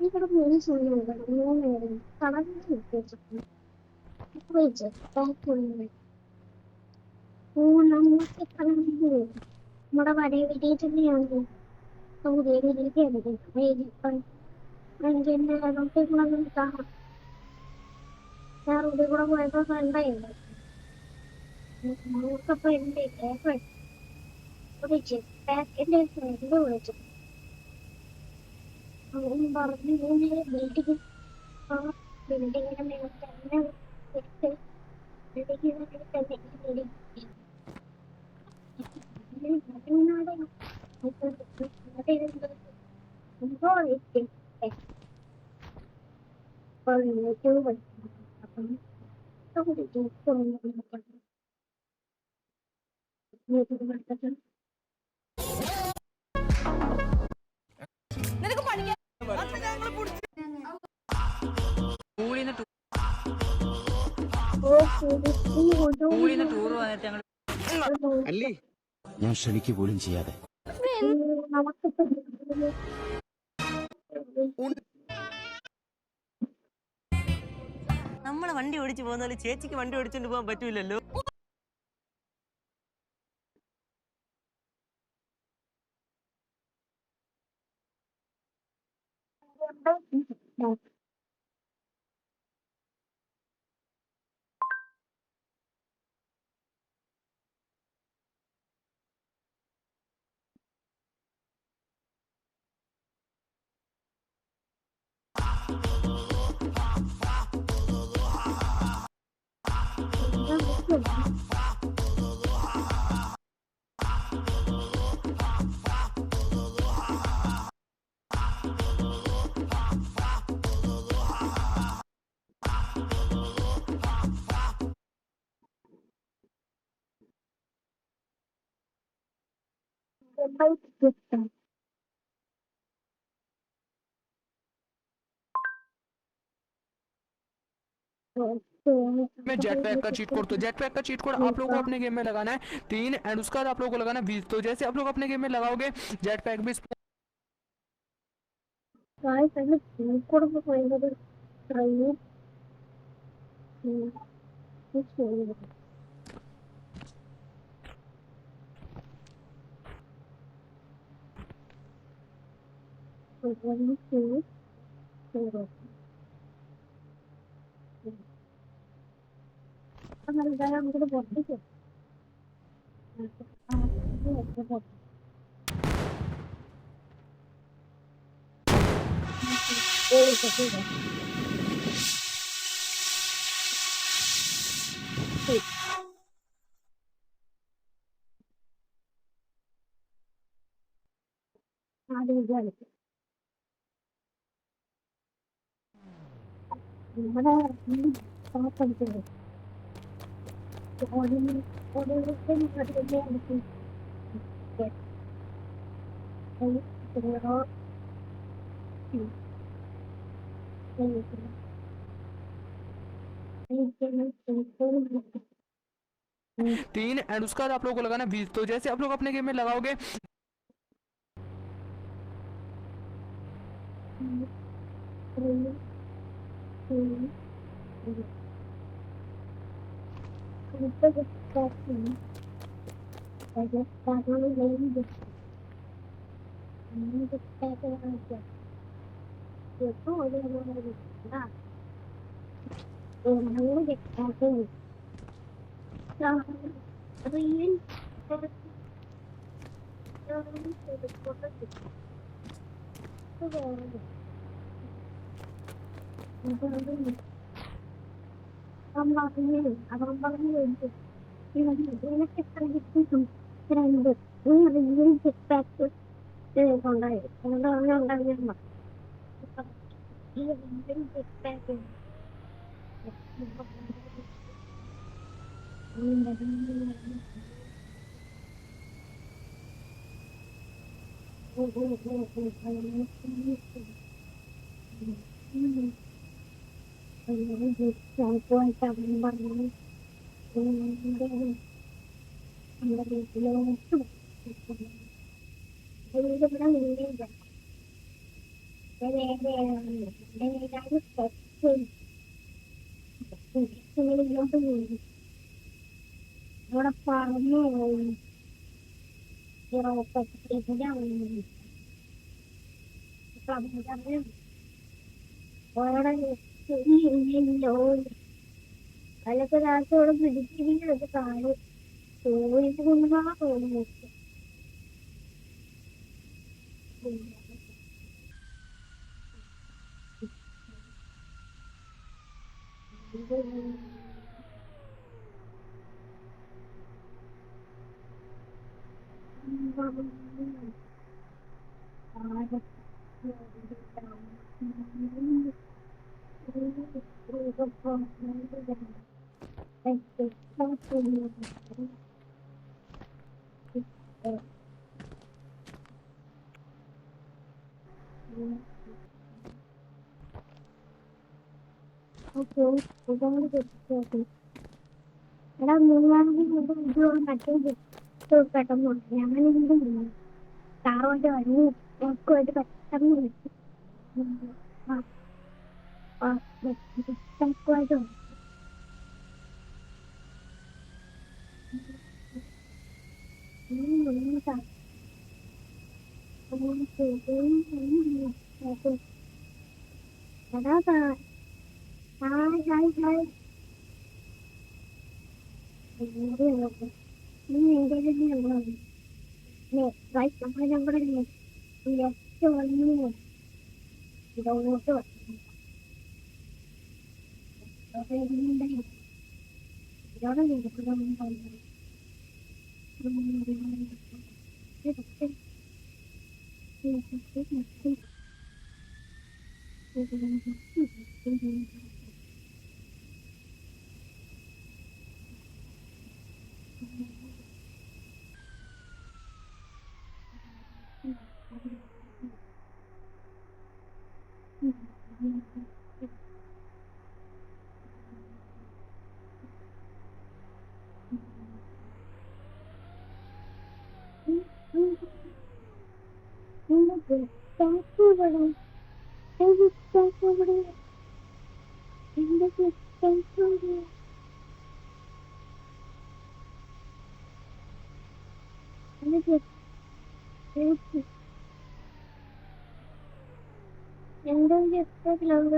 ഇവിടെ മൂന്ന് സമയമുണ്ട് മൂന്ന് നേരം കടലിൽ നിർത്തിവെച്ചിട്ടുണ്ട് നമുക്ക് കടലിൽ നമ്മുടെ പഴയ വീട്ടിൽ തന്നെയാണ് പുതിയ വീട്ടിലേക്ക് പിന്നെ റോട്ടിൽ കാണാം ഞാൻ റോഡിൽ കൂടെ പോയപ്പോ കണ്ടായില്ല നമുക്കപ്പോ എന്റെ ഒരു പാക്കിന്റെ ഫ്രണ്ട് വിളിച്ചു അവൻ പറഞ്ഞു ബിൽഡിംഗ് ബിൽഡിങ്ങിന്റെ മേലെ തന്നെ എടുത്ത് ബിൽഡിങ്ങിന്റെ മേലെ തന്നെ അല്ലേ ഞാൻ ക്ഷണിക്കുക പോലും ചെയ്യാതെ നമ്മളെ വണ്ടി ഓടിച്ചു പോകുന്ന ചേച്ചിക്ക് വണ്ടി ഓടിച്ചോണ്ട് പോകാൻ പറ്റൂലല്ലോ. में जेट पैक का चीट कोड, तो जेट पैक का चीट कोड आप लोगों को अपने गेम में लगाना है 3 एंड उसका बाद आप लोगों को लगाना है 20। तो जैसे आप लोग अपने गेम में लगाओगे जेट पैक भी तीन एंड उसका बाद आप लोगों को लगाना 20। तो जैसे आप लोग अपने गेम में लगाओगे ഇവിടെ വീടില്ല. എന്റെ വീടാണ് ഇങ്ങോട്ട് പോയി ഇവിടെ പറന്നു പോയി അതിലൊക്കെ രാത്രി പിടിച്ചിരിക്കുന്നത് കാണും പോയിട്ട് കൊണ്ടാ തോന്നുന്നു. എടാ മൂന്നാണെങ്കിൽ മറ്റേ പെട്ടെന്ന് അങ്ങനെ കാറുകൊണ്ട് വഴി നോക്കുമായിട്ട് പെട്ടെന്ന് വിളിച്ചു. പെട്ടെന്ന് അതാ ഹായ് ഹായ് ഹായ് നീ എന്റെ റൈറ്റ് നമ്മുടെ ലെഫ്റ്റ് വന്നു ഇതോട്ട് ഇതോടെ എന്താ